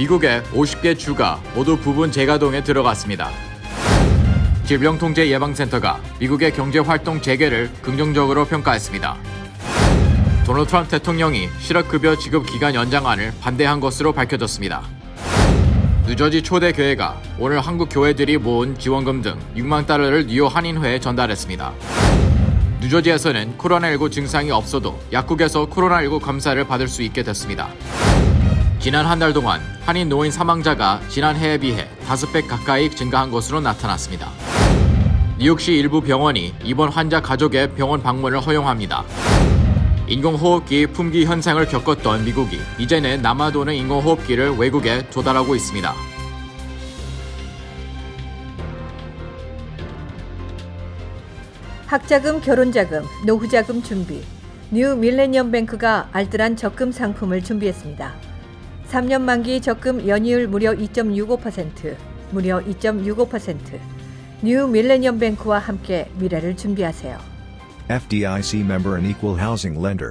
미국의 50개 주가 모두 부분 재가동에 들어갔습니다. 질병통제예방센터가 미국의 경제활동 재개를 긍정적으로 평가했습니다. 도널드 트럼프 대통령이 실업급여 지급 기간 연장안을 반대한 것으로 밝혀졌습니다. 뉴저지 초대 교회가 오늘 한국 교회들이 모은 지원금 등 6만 달러를 뉴욕 한인회에 전달했습니다. 뉴저지에서는 코로나19 증상이 없어도 약국에서 코로나19 검사를 받을 수 있게 됐습니다. 지난 한 달 동안 한인 노인 사망자가 지난해에 비해 5배 가까이 증가한 것으로 나타났습니다. 뉴욕시 일부 병원이 입원 환자 가족의 병원 방문을 허용합니다. 인공호흡기 품귀 현상을 겪었던 미국이 이제는 남아도는 인공호흡기를 외국에 조달하고 있습니다. 학자금, 결혼자금, 노후자금 준비. 뉴 밀레니엄뱅크가 알뜰한 적금 상품을 준비했습니다. 3년 만기 적금 연이율 무려 2.65%, 무려 2.65%. 뉴 밀레니엄뱅크와 함께 미래를 준비하세요. FDIC member and equal housing lender.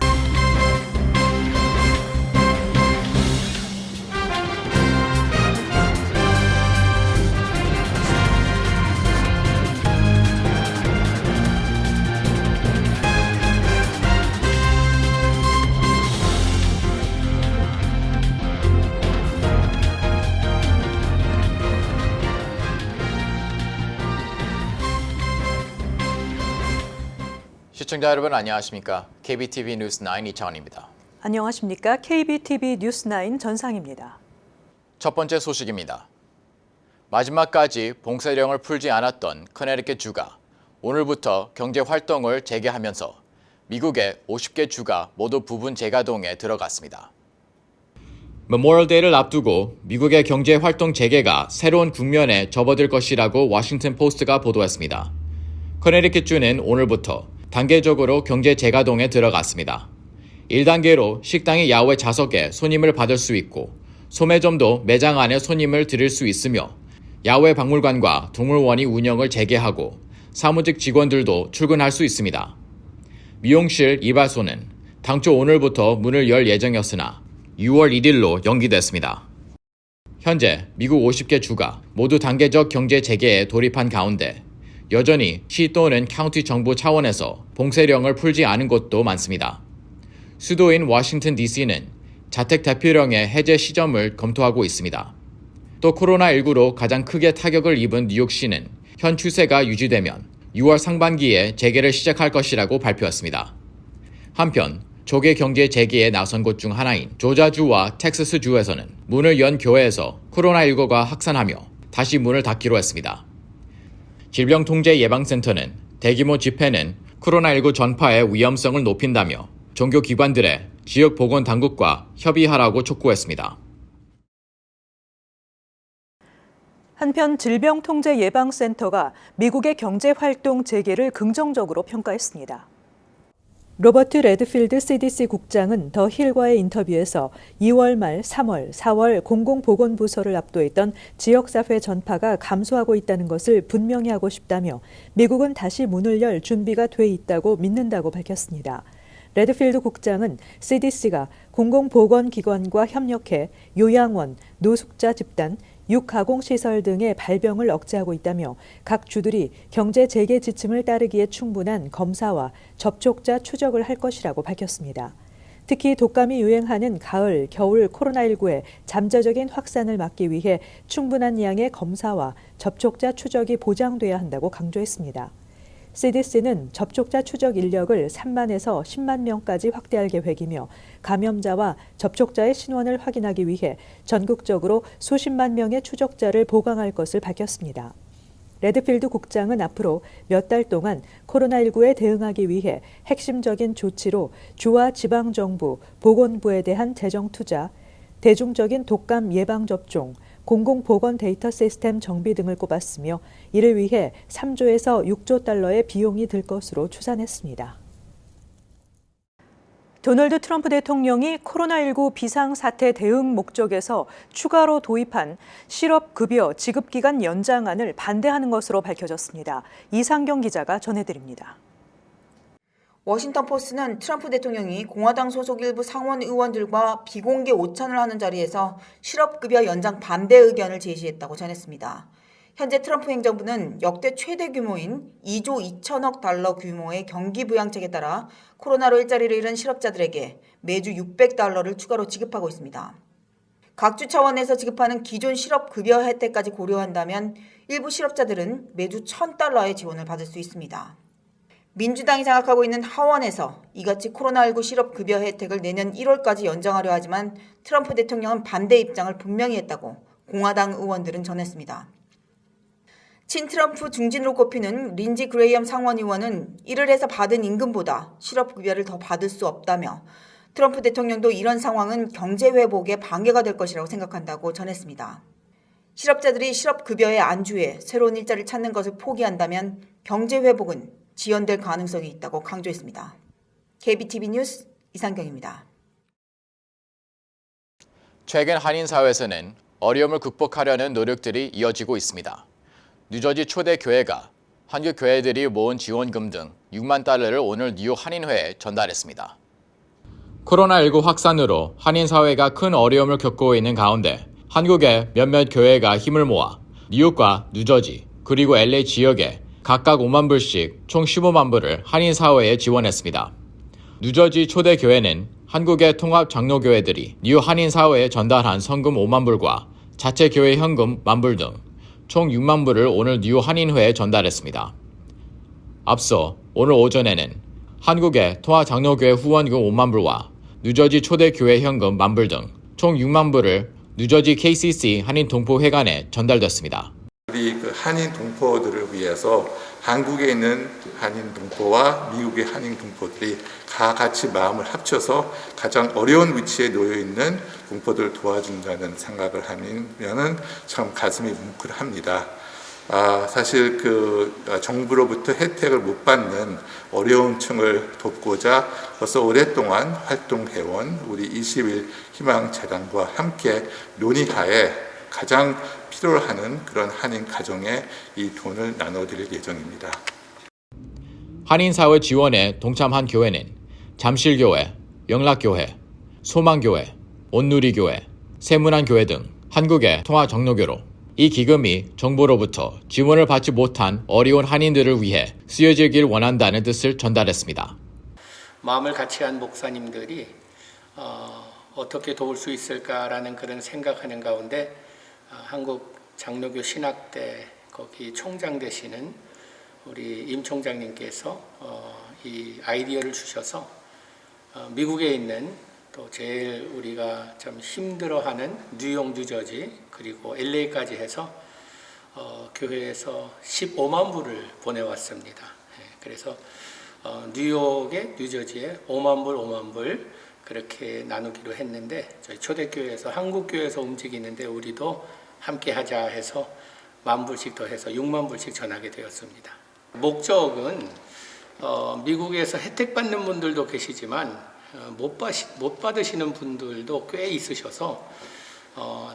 시청자 여러분 안녕하십니까? KBTV 뉴스9 이창원입니다. 안녕하십니까? KBTV 뉴스9 전상입니다. 첫 번째 소식입니다. 마지막까지 봉쇄령을 풀지 않았던 커네티컷 주가 오늘부터 경제 활동을 재개하면서 미국의 50개 주가 모두 부분 재가동에 들어갔습니다. 메모리얼 데이를 앞두고 미국의 경제 활동 재개가 새로운 국면에 접어들 것이라고 워싱턴 포스트가 보도했습니다. 커네티컷 주는 오늘부터 단계적으로 경제 재가동에 들어갔습니다. 1단계로 식당이 야외 좌석에 손님을 받을 수 있고 소매점도 매장 안에 손님을 들일 수 있으며 야외 박물관과 동물원이 운영을 재개하고 사무직 직원들도 출근할 수 있습니다. 미용실, 이발소는 당초 오늘부터 문을 열 예정이었으나 6월 1일로 연기됐습니다. 현재 미국 50개 주가 모두 단계적 경제 재개에 돌입한 가운데 여전히 시 또는 카운티 정부 차원에서 봉쇄령을 풀지 않은 곳도 많습니다. 수도인 워싱턴 DC는 자택 대피령의 해제 시점을 검토하고 있습니다. 또 코로나19로 가장 크게 타격을 입은 뉴욕시는 현 추세가 유지되면 6월 상반기에 재개를 시작할 것이라고 발표했습니다. 한편 조개 경제 재개에 나선 곳 중 하나인 조자주와 텍사스주에서는 문을 연 교회에서 코로나19가 확산하며 다시 문을 닫기로 했습니다. 질병통제예방센터는 대규모 집회는 코로나19 전파의 위험성을 높인다며 종교기관들의 지역보건당국과 협의하라고 촉구했습니다. 한편 질병통제예방센터가 미국의 경제활동 재개를 긍정적으로 평가했습니다. 로버트 레드필드 CDC 국장은 더 힐과의 인터뷰에서 2월 말 3월, 4월 공공보건부서를 압도했던 지역사회 전파가 감소하고 있다는 것을 분명히 하고 싶다며 미국은 다시 문을 열 준비가 돼 있다고 믿는다고 밝혔습니다. 레드필드 국장은 CDC가 공공보건기관과 협력해 요양원, 노숙자 집단, 육가공시설 등의 발병을 억제하고 있다며 각 주들이 경제 재개 지침을 따르기에 충분한 검사와 접촉자 추적을 할 것이라고 밝혔습니다. 특히 독감이 유행하는 가을, 겨울 코로나19의 잠재적인 확산을 막기 위해 충분한 양의 검사와 접촉자 추적이 보장돼야 한다고 강조했습니다. CDC는 접촉자 추적 인력을 3만에서 10만 명까지 확대할 계획이며 감염자와 접촉자의 신원을 확인하기 위해 전국적으로 수십만 명의 추적자를 보강할 것을 밝혔습니다. 레드필드 국장은 앞으로 몇 달 동안 코로나19에 대응하기 위해 핵심적인 조치로 주와 지방정부, 보건부에 대한 재정 투자, 대중적인 독감 예방접종, 공공보건 데이터 시스템 정비 등을 꼽았으며 이를 위해 3조에서 6조 달러의 비용이 들 것으로 추산했습니다. 도널드 트럼프 대통령이 코로나19 비상사태 대응 목적에서 추가로 도입한 실업급여 지급기간 연장안을 반대하는 것으로 밝혀졌습니다. 이상경 기자가 전해드립니다. 워싱턴 포스트는 트럼프 대통령이 공화당 소속 일부 상원 의원들과 비공개 오찬을 하는 자리에서 실업급여 연장 반대 의견을 제시했다고 전했습니다. 현재 트럼프 행정부는 역대 최대 규모인 2조 2천억 달러 규모의 경기 부양책에 따라 코로나로 일자리를 잃은 실업자들에게 매주 600달러를 추가로 지급하고 있습니다. 각 주 차원에서 지급하는 기존 실업급여 혜택까지 고려한다면 일부 실업자들은 매주 1,000달러의 지원을 받을 수 있습니다. 민주당이 장악하고 있는 하원에서 이같이 코로나19 실업급여 혜택을 내년 1월까지 연장하려 하지만 트럼프 대통령은 반대 입장을 분명히 했다고 공화당 의원들은 전했습니다. 친트럼프 중진으로 꼽히는 린지 그레이엄 상원 의원은 일을 해서 받은 임금보다 실업급여를 더 받을 수 없다며 트럼프 대통령도 이런 상황은 경제 회복에 방해가 될 것이라고 생각한다고 전했습니다. 실업자들이 실업급여에 안주해 새로운 일자리를 찾는 것을 포기한다면 경제 회복은 지연될 가능성이 있다고 강조했습니다. KBTV 뉴스 이상경입니다. 최근 한인 사회에서는 어려움을 극복하려는 노력들이 이어지고 있습니다. 뉴저지 초대 교회가 한국 교회들이 모은 지원금 등 6만 달러를 오늘 뉴욕 한인회에 전달했습니다. 코로나19 확산으로 한인 사회가 큰 어려움을 겪고 있는 가운데 한국의 몇몇 교회가 힘을 모아 뉴욕과 뉴저지 그리고 LA 지역에 각각 5만 불씩 총 15만 불을 한인 사회에 지원했습니다. 뉴저지 초대 교회는 한국의 통합 장로교회들이 뉴욕 한인 사회에 전달한 성금 5만 불과 자체 교회 현금 1만 불 등 총 6만 불을 오늘 뉴욕 한인회에 전달했습니다. 앞서 오늘 오전에는 한국의 통합 장로교회 후원금 5만 불과 뉴저지 초대 교회 현금 1만 불 등 총 6만 불을 뉴저지 KCC 한인 동포회관에 전달됐습니다. 우리 한인 동포들을 위해서 한국에 있는 한인 동포와 미국의 한인 동포들이 다 같이 마음을 합쳐서 가장 어려운 위치에 놓여 있는 동포들을 도와준다는 생각을 하면은 참 가슴이 뭉클합니다. 사실 정부로부터 혜택을 못 받는 어려운 층을 돕고자 벌써 오랫동안 활동해온 우리 20일 희망재단과 함께 논의하에 가장 필요로 하는 그런 한인 가정에 이 돈을 나눠드릴 예정입니다. 한인사회 지원에 동참한 교회는 잠실교회, 영락교회, 소망교회, 온누리교회, 세문안교회 등 한국의 통합장로교로 이 기금이 정부로부터 지원을 받지 못한 어려운 한인들을 위해 쓰여지길 원한다는 뜻을 전달했습니다. 마음을 같이 한 목사님들이 어떻게 도울 수 있을까라는 그런 생각하는 가운데 한국 장로교 신학대 거기 총장 되시는 우리 임 총장님께서 이 아이디어를 주셔서 미국에 있는 또 제일 우리가 참 힘들어하는 뉴욕, 뉴저지 그리고 LA까지 해서 교회에서 15만 불을 보내왔습니다. 그래서 뉴욕에 뉴저지에 5만 불, 5만 불 그렇게 나누기로 했는데 저희 초대교회에서 한국교회에서 움직이는데 우리도 함께 하자 해서 1만 불씩 더해서 6만 불씩 전하게 되었습니다. 목적은 미국에서 혜택 받는 분들도 계시지만 못 받으시는 분들도 꽤 있으셔서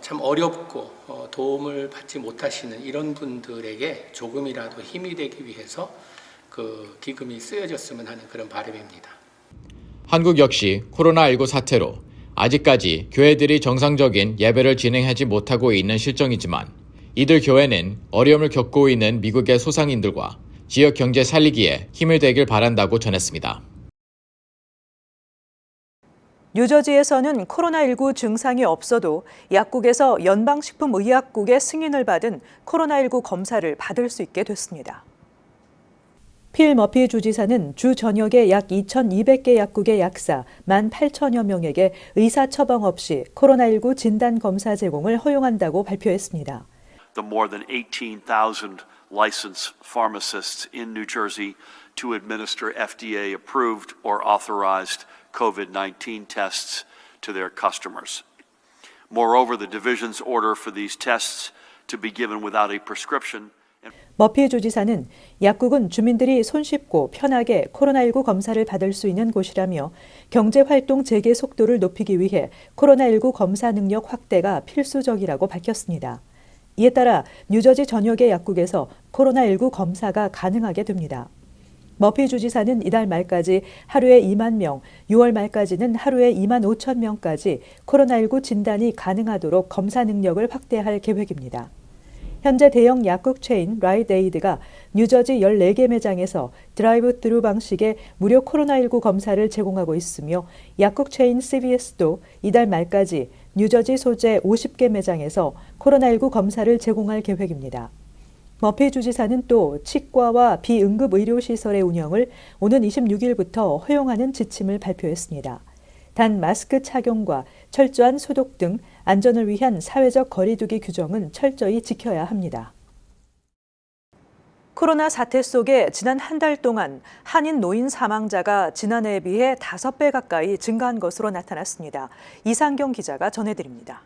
참 어렵고 도움을 받지 못하시는 이런 분들에게 조금이라도 힘이 되기 위해서 그 기금이 쓰여졌으면 하는 그런 바람입니다. 한국 역시 코로나19 사태로 아직까지 교회들이 정상적인 예배를 진행하지 못하고 있는 실정이지만 이들 교회는 어려움을 겪고 있는 미국의 소상인들과 지역 경제 살리기에 힘을 되길 바란다고 전했습니다. 뉴저지에서는 코로나19 증상이 없어도 약국에서 연방식품의약국의 승인을 받은 코로나19 검사를 받을 수 있게 됐습니다. 필 머피 주지사는 주 전역에 약 2,200개 약국의 약사 18,000여 명에게 의사 처방 없이 코로나19 진단 검사 제공을 허용한다고 발표했습니다. The more than 18,000 licensed pharmacists in New Jersey to administer FDA-approved or authorized COVID-19 tests to their customers. Moreover, the division's order for these tests to be given without a prescription. 머피 주지사는 약국은 주민들이 손쉽고 편하게 코로나19 검사를 받을 수 있는 곳이라며 경제활동 재개 속도를 높이기 위해 코로나19 검사 능력 확대가 필수적이라고 밝혔습니다. 이에 따라 뉴저지 전역의 약국에서 코로나19 검사가 가능하게 됩니다. 머피 주지사는 이달 말까지 하루에 2만 명, 6월 말까지는 하루에 2만 5천 명까지 코로나19 진단이 가능하도록 검사 능력을 확대할 계획입니다. 현재 대형 약국 체인 라이트에이드가 뉴저지 14개 매장에서 드라이브 스루 방식의 무료 코로나19 검사를 제공하고 있으며 약국 체인 CVS도 이달 말까지 뉴저지 소재 50개 매장에서 코로나19 검사를 제공할 계획입니다. 머피 주지사는 또 치과와 비응급 의료시설의 운영을 오는 26일부터 허용하는 지침을 발표했습니다. 단 마스크 착용과 철저한 소독 등 안전을 위한 사회적 거리두기 규정은 철저히 지켜야 합니다. 코로나 사태 속에 지난 한 달 동안 한인 노인 사망자가 지난해에 비해 5배 가까이 증가한 것으로 나타났습니다. 이상경 기자가 전해드립니다.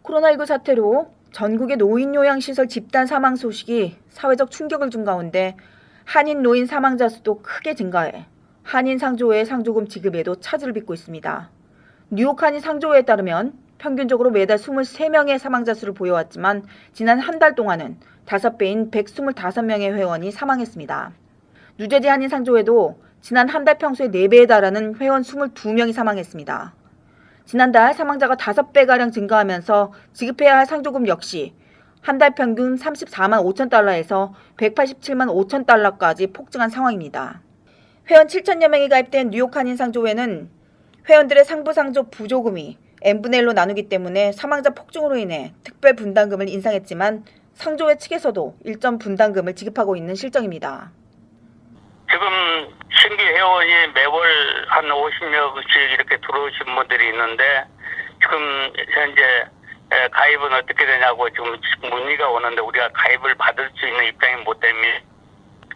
코로나19 사태로 전국의 노인 요양시설 집단 사망 소식이 사회적 충격을 준 가운데 한인 노인 사망자 수도 크게 증가해 한인 상조회의 상조금 지급에도 차질을 빚고 있습니다. 뉴욕 한인 상조회에 따르면 평균적으로 매달 23명의 사망자 수를 보여왔지만 지난 한 달 동안은 5배인 125명의 회원이 사망했습니다. 뉴저지 한인 상조회도 지난 한 달 평소의 4배에 달하는 회원 22명이 사망했습니다. 지난달 사망자가 5배가량 증가하면서 지급해야 할 상조금 역시 한 달 평균 34만 5천 달러에서 187만 5천 달러까지 폭증한 상황입니다. 회원 7천여 명이 가입된 뉴욕 한인 상조회는 회원들의 상부상조 부조금이 n분의 1로 나누기 때문에 사망자 폭증으로 인해 특별 분담금을 인상했지만 상조회 측에서도 일정 분담금을 지급하고 있는 실정입니다. 지금 신규 회원이 매월 한 50명씩 이렇게 들어오신 분들이 있는데 지금 현재 가입은 어떻게 되냐고 지금 문의가 오는데 우리가 가입을 받을 수 있는 입장이 못 됩니다.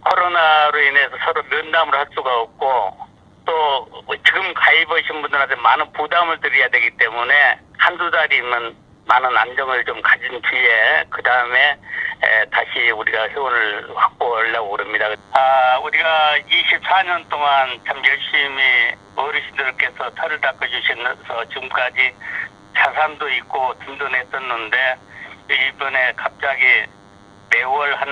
코로나로 인해서 서로 면담을 할 수가 없고 또 지금 가입하신 분들한테 많은 부담을 드려야 되기 때문에 한두 달이 있는 많은 안정을 좀 가진 뒤에 그 다음에 다시 우리가 회원을 확보하려고 그럽니다. 우리가 24년 동안 참 열심히 어르신들께서 털을 닦아주셔서 지금까지 자산도 있고 든든했었는데 이번에 갑자기 매월 한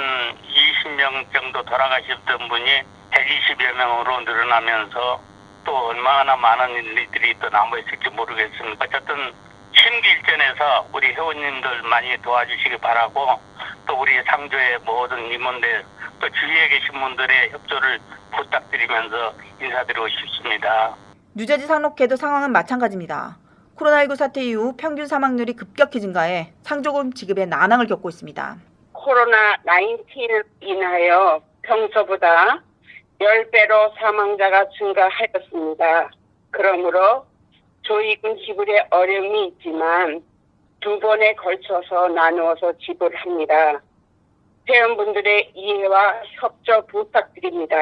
20명 정도 돌아가셨던 분이 120여 명으로 늘어나면서 또 얼마나 많은 일들이 또 남아있을지 모르겠습니다. 어쨌든 심기일전에서 우리 회원님들 많이 도와주시기 바라고 또 우리 상조의 모든 임원들 또 주위에 계신 분들의 협조를 부탁드리면서 인사드리고 싶습니다. 뉴저지 상록회도 상황은 마찬가지입니다. 코로나19 사태 이후 평균 사망률이 급격히 증가해 상조금 지급에 난항을 겪고 있습니다. 코로나19로 인하여 평소보다 10배로 사망자가 증가하였습니다. 그러므로 조의금 지불에 어려움이 있지만 2번에 걸쳐서 나누어서 지불합니다. 회원분들의 이해와 협조 부탁드립니다.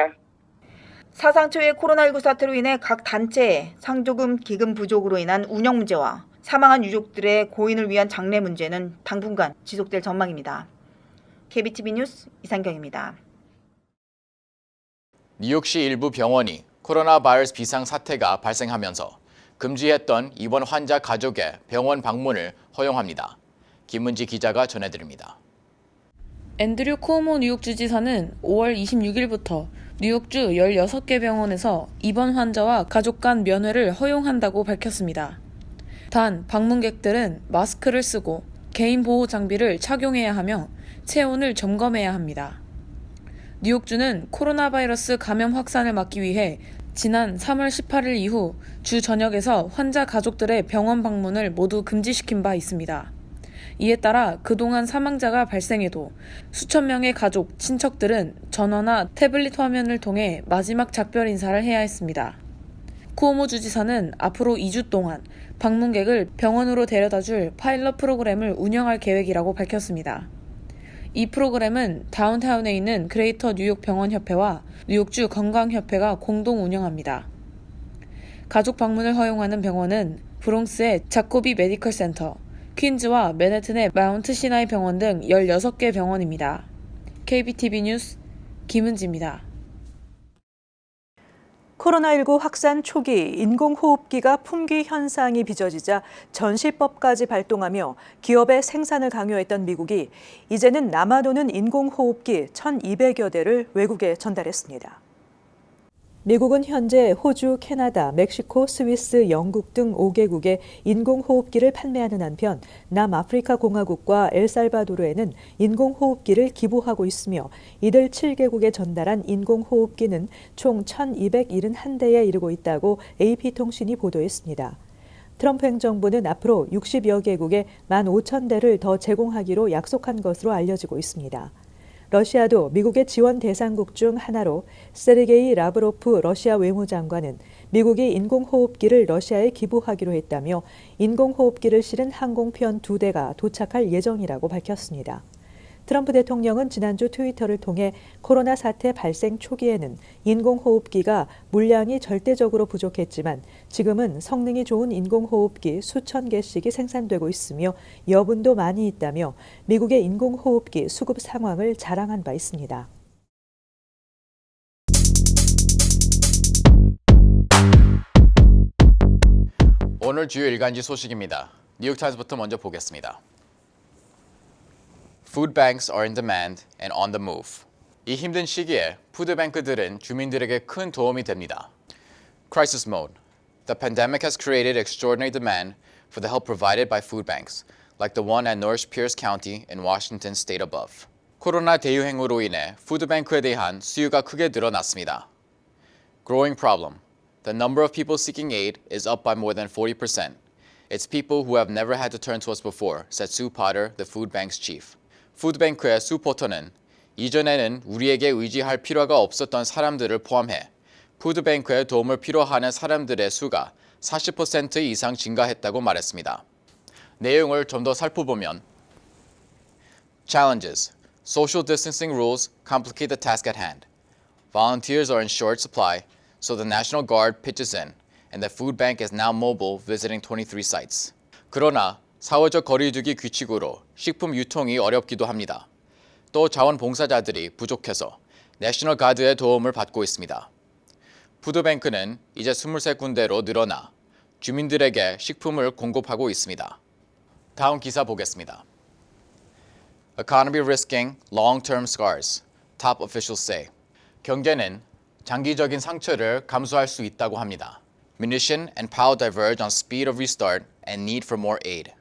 사상 초의 코로나19 사태로 인해 각 단체의 상조금 기금 부족으로 인한 운영 문제와 사망한 유족들의 고인을 위한 장례 문제는 당분간 지속될 전망입니다. KBTV 뉴스 이상경입니다. 뉴욕시 일부 병원이 코로나 바이러스 비상 사태가 발생하면서 금지했던 입원 환자 가족의 병원 방문을 허용합니다. 김문지 기자가 전해드립니다. 앤드류 쿠오모 뉴욕주 지사는 5월 26일부터 뉴욕주 16개 병원에서 입원 환자와 가족 간 면회를 허용한다고 밝혔습니다. 단, 방문객들은 마스크를 쓰고 개인 보호 장비를 착용해야 하며 체온을 점검해야 합니다. 뉴욕주는 코로나 바이러스 감염 확산을 막기 위해 지난 3월 18일 이후 주 전역에서 환자 가족들의 병원 방문을 모두 금지시킨 바 있습니다. 이에 따라 그동안 사망자가 발생해도 수천 명의 가족, 친척들은 전화나 태블릿 화면을 통해 마지막 작별 인사를 해야 했습니다. 쿠오모 주지사는 앞으로 2주 동안 방문객을 병원으로 데려다줄 파일럿 프로그램을 운영할 계획이라고 밝혔습니다. 이 프로그램은 다운타운에 있는 그레이터 뉴욕 병원협회와 뉴욕주 건강협회가 공동 운영합니다. 가족 방문을 허용하는 병원은 브롱스의 자코비 메디컬 센터, 퀸즈와 맨해튼의 마운트 시나이 병원 등 16개 병원입니다. KBTV 뉴스 김은지입니다. 코로나19 확산 초기 인공호흡기가 품귀 현상이 빚어지자 전시법까지 발동하며 기업의 생산을 강요했던 미국이 이제는 남아도는 인공호흡기 1,200여 대를 외국에 전달했습니다. 미국은 현재 호주, 캐나다, 멕시코, 스위스, 영국 등 5개국에 인공호흡기를 판매하는 한편 남아프리카 공화국과 엘살바도르에는 인공호흡기를 기부하고 있으며 이들 7개국에 전달한 인공호흡기는 총 1,271대에 이르고 있다고 AP통신이 보도했습니다. 트럼프 행정부는 앞으로 60여 개국에 15,000대를 더 제공하기로 약속한 것으로 알려지고 있습니다. 러시아도 미국의 지원 대상국 중 하나로 세르게이 라브로프 러시아 외무장관은 미국이 인공호흡기를 러시아에 기부하기로 했다며 인공호흡기를 실은 항공편 2대가 도착할 예정이라고 밝혔습니다. 트럼프 대통령은 지난주 트위터를 통해 코로나 사태 발생 초기에는 인공호흡기가 물량이 절대적으로 부족했지만 지금은 성능이 좋은 인공호흡기 수천 개씩이 생산되고 있으며 여분도 많이 있다며 미국의 인공호흡기 수급 상황을 자랑한 바 있습니다. 오늘 주요 일간지 소식입니다. 뉴욕타임스부터 먼저 보겠습니다. Food banks are in demand and on the move. 이 힘든 시기에 푸드뱅크들은 주민들에게 큰 도움이 됩니다. Crisis mode. The pandemic has created extraordinary demand for the help provided by food banks, like the one at North Pierce County in Washington state above. 코로나 대유행으로 인해 푸드뱅크에 대한 수요가 크게 늘어났습니다. Growing problem. The number of people seeking aid is up by more than 40%. It's people who have never had to turn to us before, said Sue Potter, the food bank's chief. 푸드뱅크의 수 포터는 이전에는 우리에게 의지할 필요가 없었던 사람들을 포함해 푸드뱅크의 도움을 필요하는 사람들의 수가 40% 이상 증가했다고 말했습니다. 내용을 좀 더 살펴보면 Challenges. Social distancing rules complicate the task at hand. Volunteers are in short supply, so the National Guard pitches in, and the food bank is now mobile, visiting 23 sites. 그러나 사회적 거리두기 규칙으로 식품 유통이 어렵기도 합니다. 또 자원봉사자들이 부족해서 내셔널 가드의 도움을 받고 있습니다. 푸드뱅크는 이제 23군데로 늘어나 주민들에게 식품을 공급하고 있습니다. 다음 기사 보겠습니다. Economy risking long-term scars, top officials say. 경제는 장기적인 상처를 감수할 수 있다고 합니다. Mnuchin and Powell diverge on speed of restart and need for more aid.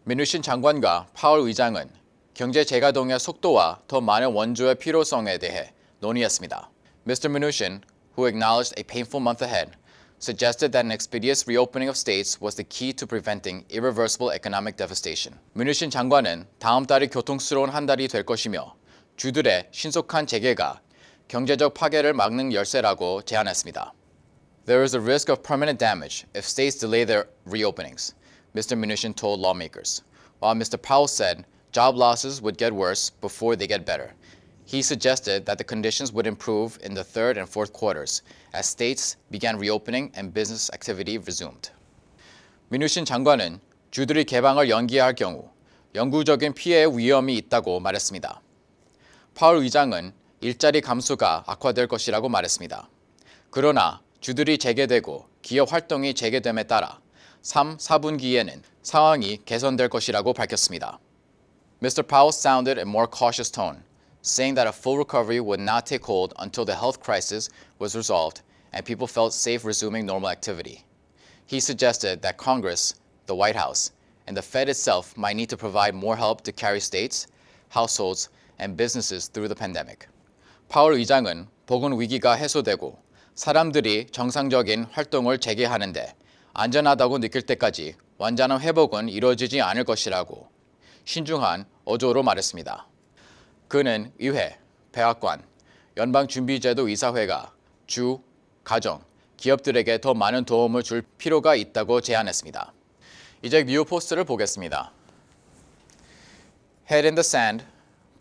Mnuchin 장관과 파월 의장은 경제 재가동의 속도와 더 많은 원조의 필요성에 대해 논의했습니다. Mr. Mnuchin, who acknowledged a painful month ahead, suggested that an expeditious reopening of states was the key to preventing irreversible economic devastation. Mnuchin 장관은 다음 달이 교통스러운 한 달이 될 것이며 주들의 신속한 재개가 경제적 파괴를 막는 열쇠라고 제안했습니다. There is a risk of permanent damage if states delay their reopenings, Mr. Mnuchin told lawmakers, while Mr. Powell said job losses would get worse before they get better. He suggested that the conditions would improve in the third and fourth quarters as states began reopening and business activity resumed. Mnuchin 장관은 주들이 개방을 연기할 경우 영구적인 피해의 위험이 있다고 말했습니다. 파월 의장은 일자리 감소가 악화될 것이라고 말했습니다. 그러나 주들이 재개되고 기업 활동이 재개됨에 따라 3, 4분기에는 상황이 개선될 것이라고 밝혔습니다. Mr. Powell sounded a more cautious tone, saying that a full recovery would not take hold until the health crisis was resolved and people felt safe resuming normal activity. He suggested that Congress, the White House, and the Fed itself might need to provide more help to carry states, households, and businesses through the pandemic. 파월 의장은 보건 위기가 해소되고 사람들이 정상적인 활동을 재개하는데 안전하다고 느낄 때까지 완전한 회복은 이루어지지 않을 것이라고 신중한 어조로 말했습니다. 그는 의회, 백악관, 연방준비제도 이사회가 주, 가정, 기업들에게 더 많은 도움을 줄 필요가 있다고 제안했습니다. 이제 뉴욕포스트를 보겠습니다. Head in the sand,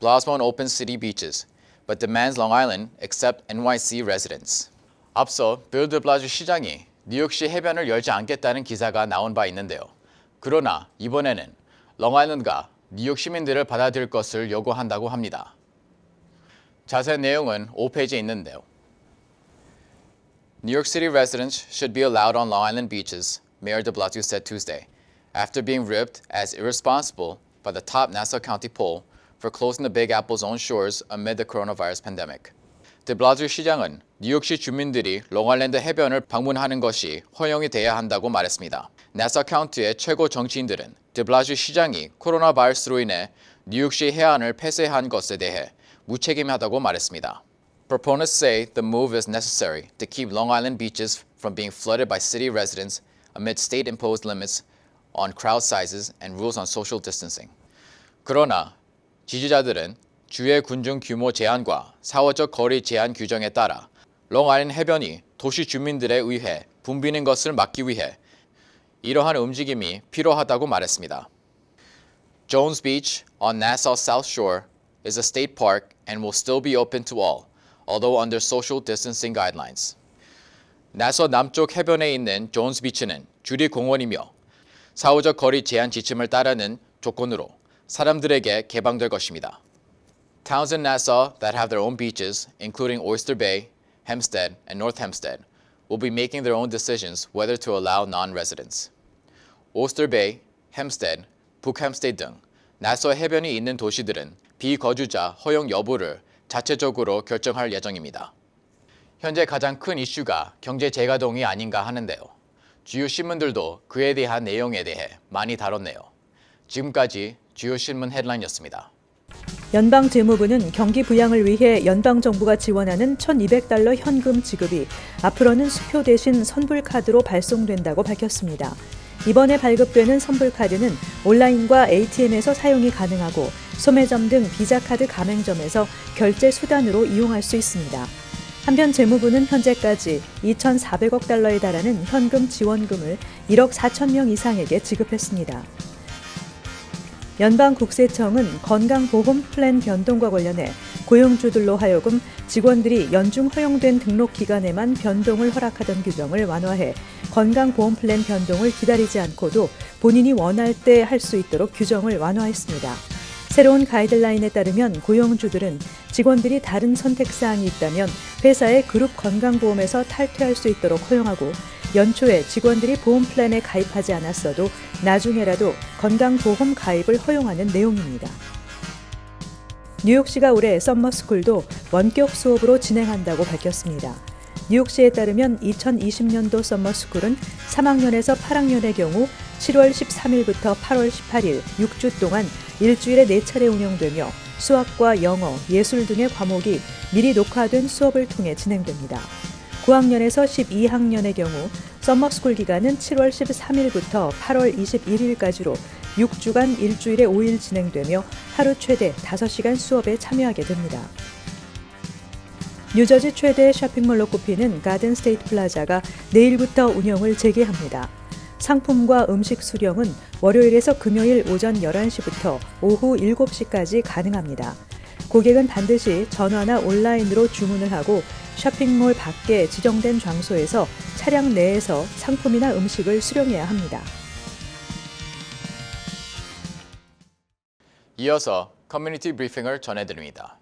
Blasone opens city beaches, but demands Long Island accept NYC residents. 앞서 빌 드 블라주 시장이 뉴욕시 해변을 열지 않겠다는 기사가 나온 바 있는데요. 그러나 이번에는 롱아일랜드가 뉴욕 시민들을 받아들일 것을 요구한다고 합니다. 자세한 내용은 5페이지에 있는데요. New York City residents should be allowed on Long Island beaches, Mayor de Blasio said Tuesday, after being ribbed as irresponsible by the top Nassau County poll for closing the Big Apple's own shores amid the coronavirus pandemic. de Blasio 시장은 뉴욕시 주민들이 롱아일랜드 해변을 방문하는 것이 허용이 돼야 한다고 말했습니다. 나사 카운티의 최고 정치인들은 드블라시오 시장이 코로나 바이러스로 인해 뉴욕시 해안을 폐쇄한 것에 대해 무책임하다고 말했습니다. Proponents say the move is necessary to keep Long Island beaches from being flooded by city residents amid state-imposed limits on crowd sizes and rules on social distancing. 그러나 지지자들은 주의 군중 규모 제한과 사회적 거리 제한 규정에 따라 롱아일랜드 해변이 도시 주민들에 의해 붐비는 것을 막기 위해 이러한 움직임이 필요하다고 말했습니다. Jones Beach on Nassau South Shore is a state park and will still be open to all, although under social distancing guidelines. 나서 남쪽 해변에 있는 존스 비치는 주리 공원이며 사후적 거리 제한 지침을 따르는 조건으로 사람들에게 개방될 것입니다. Towns in Nassau that have their own beaches, including Oyster Bay, Hempstead, and North Hempstead, will be making their own decisions whether to allow non-residents. Oyster Bay, Hempstead, 북햄스테드 등 나서 해변이 있는 도시들은 비거주자 허용 여부를 자체적으로 결정할 예정입니다. 현재 가장 큰 이슈가 경제 재가동이 아닌가 하는데요. 주요 신문들도 그에 대한 내용에 대해 많이 다뤘네요. 지금까지 주요 신문 헤드라인이었습니다. 연방재무부는 경기 부양을 위해 연방정부가 지원하는 $1,200 현금 지급이 앞으로는 수표 대신 선불카드로 발송된다고 밝혔습니다. 이번에 발급되는 선불카드는 온라인과 ATM에서 사용이 가능하고 소매점 등 비자카드 가맹점에서 결제 수단으로 이용할 수 있습니다. 한편 재무부는 현재까지 $2,400억 달하는 현금 지원금을 1억 4천 명 이상에게 지급했습니다. 연방국세청은 건강보험 플랜 변동과 관련해 고용주들로 하여금 직원들이 연중 허용된 등록 기간에만 변동을 허락하던 규정을 완화해 건강보험 플랜 변동을 기다리지 않고도 본인이 원할 때 할 수 있도록 규정을 완화했습니다. 새로운 가이드라인에 따르면 고용주들은 직원들이 다른 선택사항이 있다면 회사의 그룹 건강보험에서 탈퇴할 수 있도록 허용하고 연초에 직원들이 보험 플랜에 가입하지 않았어도 나중에라도 건강보험 가입을 허용하는 내용입니다. 뉴욕시가 올해 썸머스쿨도 원격 수업으로 진행한다고 밝혔습니다. 뉴욕시에 따르면 2020년도 썸머스쿨은 3학년에서 8학년의 경우 7월 13일부터 8월 18일 6주 동안 일주일에 4차례 운영되며 수학과 영어, 예술 등의 과목이 미리 녹화된 수업을 통해 진행됩니다. 9학년에서 12학년의 경우 썸머스쿨 기간은 7월 13일부터 8월 21일까지로 6주간 일주일에 5일 진행되며 하루 최대 5시간 수업에 참여하게 됩니다. 뉴저지 최대 쇼핑몰로 꼽히는 가든 스테이트 플라자가 내일부터 운영을 재개합니다. 상품과 음식 수령은 월요일에서 금요일 오전 11시부터 오후 7시까지 가능합니다. 고객은 반드시 전화나 온라인으로 주문을 하고 쇼핑몰 밖에 지정된 장소에서 차량 내에서 상품이나 음식을 수령해야 합니다. 이어서 커뮤니티 브리핑을 전해드립니다.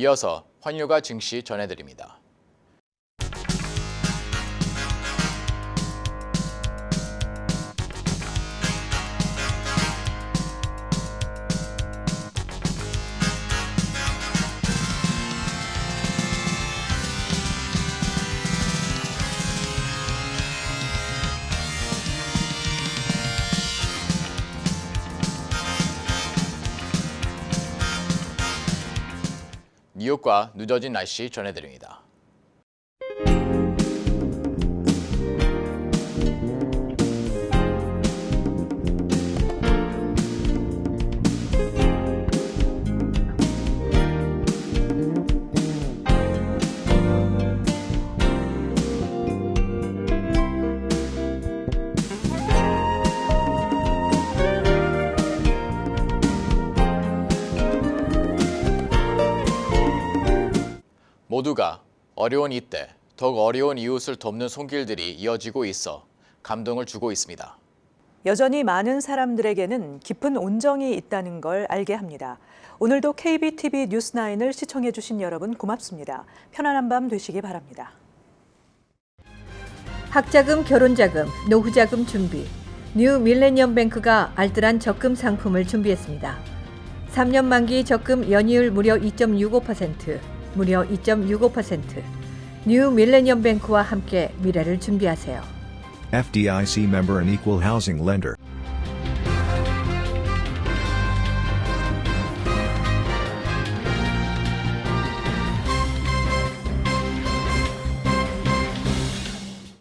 이어서 환율과 증시 전해드립니다. 뉴욕과 뉴저지 날씨 전해드립니다. 모두가 어려운 이때 더욱 어려운 이웃을 돕는 손길들이 이어지고 있어 감동을 주고 있습니다. 여전히 많은 사람들에게는 깊은 온정이 있다는 걸 알게 합니다. 오늘도 KBTV 뉴스9을 시청해 주신 여러분 고맙습니다. 편안한 밤 되시기 바랍니다. 학자금, 결혼자금, 노후자금 준비. 뉴 밀레니엄 뱅크가 알뜰한 적금 상품을 준비했습니다. 3년 만기 적금 연이율 무려 2.65%, 무려 2.65%. 뉴 밀레니엄 뱅크와 함께 미래를 준비하세요. FDIC member and equal housing lender.